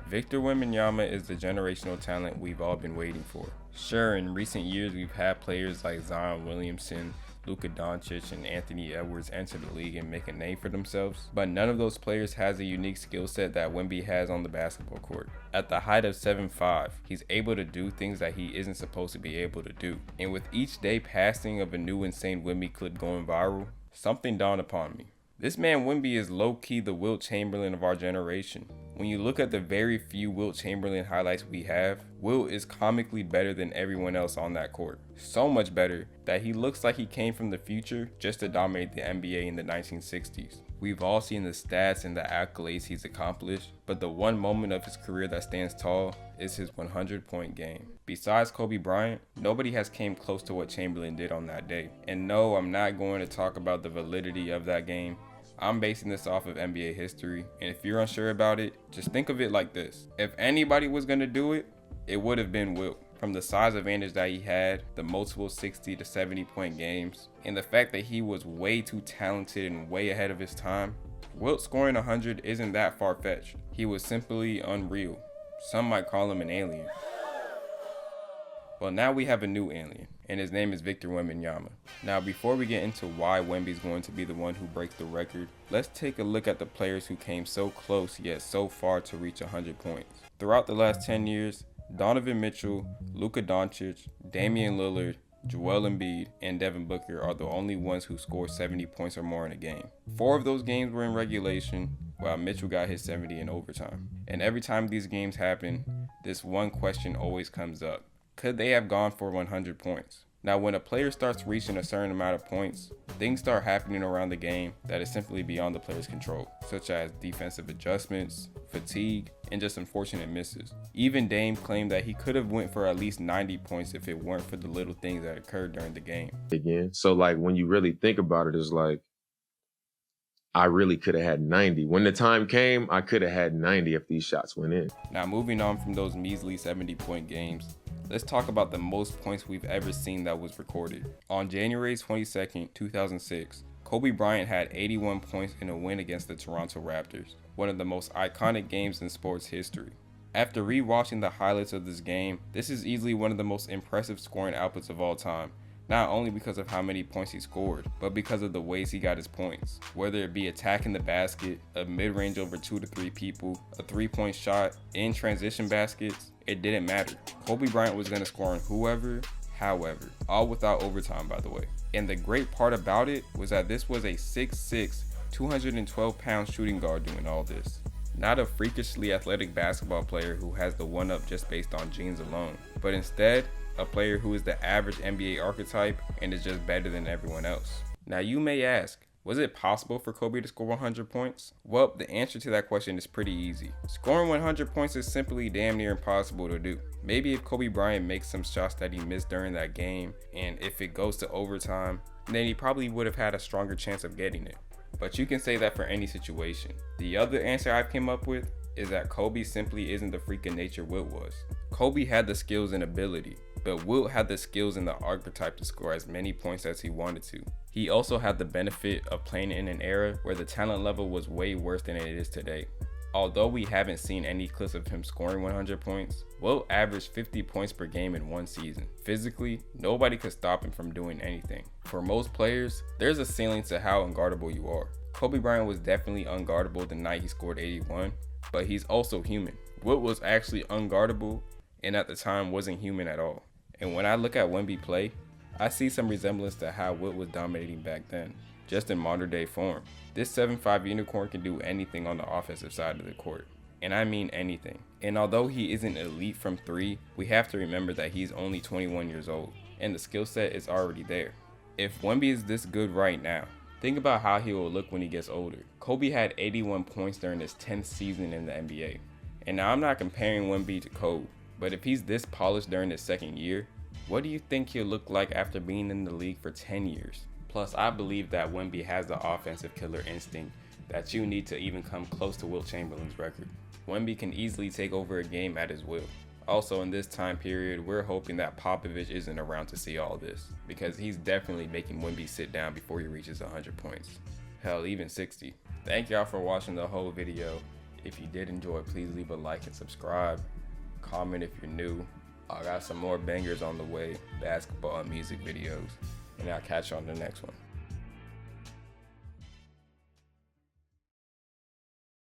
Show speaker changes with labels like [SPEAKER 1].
[SPEAKER 1] Victor Wembanyama is the generational talent we've all been waiting for. Sure, in recent years we've had players like Zion Williamson, Luka Doncic, and Anthony Edwards enter the league and make a name for themselves, but none of those players has a unique skill set that Wemby has on the basketball court. At the height of 7'5", he's able to do things that he isn't supposed to be able to do. And with each day passing of a new insane Wemby clip going viral, something dawned upon me. This man Wemby is low-key the Wilt Chamberlain of our generation. When you look at the very few Wilt Chamberlain highlights we have, Wilt is comically better than everyone else on that court. So much better that he looks like he came from the future just to dominate the NBA in the 1960s. We've all seen the stats and the accolades he's accomplished, but the one moment of his career that stands tall is his 100-point game. Besides Kobe Bryant, nobody has came close to what Chamberlain did on that day. And no, I'm not going to talk about the validity of that game. I'm basing this off of NBA history, and if you're unsure about it, just think of it like this. If anybody was going to do it, it would have been Wilt. From the size advantage that he had, the multiple 60 to 70 point games, and the fact that he was way too talented and way ahead of his time, Wilt scoring 100 isn't that far-fetched. He was simply unreal. Some might call him an alien. Well, now we have a new alien, and his name is Victor Wembanyama. Now, before we get into why Wemby's going to be the one who breaks the record, let's take a look at the players who came so close yet so far to reach 100 points. Throughout the last 10 years, Donovan Mitchell, Luka Doncic, Damian Lillard, Joel Embiid, and Devin Booker are the only ones who scored 70 points or more in a game. 4 of those games were in regulation, while Mitchell got his 70 in overtime. And every time these games happen, this one question always comes up. Could they have gone for 100 points? Now, when a player starts reaching a certain amount of points, things start happening around the game that is simply beyond the player's control, such as defensive adjustments, fatigue, and just unfortunate misses. Even Dame claimed that he could have went for at least 90 points if it weren't for the little things that occurred during the game.
[SPEAKER 2] Again, so like when you really think about it, it's like, I really could have had 90. When the time came, I could have had 90 if these shots went in.
[SPEAKER 1] Now, moving on from those measly 70-point games, let's talk about the most points we've ever seen that was recorded. On January 22nd, 2006, Kobe Bryant had 81 points in a win against the Toronto Raptors, one of the most iconic games in sports history. After re-watching the highlights of this game, this is easily one of the most impressive scoring outputs of all time. Not only because of how many points he scored, but because of the ways he got his points. Whether it be attacking the basket, a mid-range over 2 to 3 people, a 3-point shot, in transition baskets, it didn't matter. Kobe Bryant was going to score on whoever, however, all without overtime, by the way. And the great part about it was that this was a 6'6", 212-pound shooting guard doing all this. Not a freakishly athletic basketball player who has the one-up just based on genes alone, but instead, a player who is the average NBA archetype and is just better than everyone else. Now you may ask, was it possible for Kobe to score 100 points? Well, the answer to that question is pretty easy. Scoring 100 points is simply damn near impossible to do. Maybe if Kobe Bryant makes some shots that he missed during that game, and if it goes to overtime, then he probably would have had a stronger chance of getting it. But you can say that for any situation. The other answer I've came up with is that Kobe simply isn't the freak of nature Wilt was. Kobe had the skills and ability, but Wilt had the skills and the archetype to score as many points as he wanted to. He also had the benefit of playing in an era where the talent level was way worse than it is today. Although we haven't seen any clips of him scoring 100 points, Wilt averaged 50 points per game in one season. Physically, nobody could stop him from doing anything. For most players, there's a ceiling to how unguardable you are. Kobe Bryant was definitely unguardable the night he scored 81, but he's also human. Wilt was actually unguardable and at the time wasn't human at all. And when I look at Wemby play, I see some resemblance to how Wilt was dominating back then, just in modern day form. This 7'5" unicorn can do anything on the offensive side of the court, and I mean anything. And although he isn't elite from 3, we have to remember that he's only 21 years old, and the skill set is already there. If Wemby is this good right now, think about how he will look when he gets older. Kobe had 81 points during his 10th season in the NBA. And now I'm not comparing Wemby to Kobe, but if he's this polished during his second year, what do you think he'll look like after being in the league for 10 years? Plus, I believe that Wemby has the offensive killer instinct that you need to even come close to Wilt Chamberlain's record. Wemby can easily take over a game at his will. Also, in this time period, we're hoping that Popovich isn't around to see all this, because he's definitely making Wemby sit down before he reaches 100 points. Hell, even 60. Thank y'all for watching the whole video. If you did enjoy, please leave a like and subscribe. Comment if you're new. I got some more bangers on the way, basketball and music videos. And I'll catch you on the next one.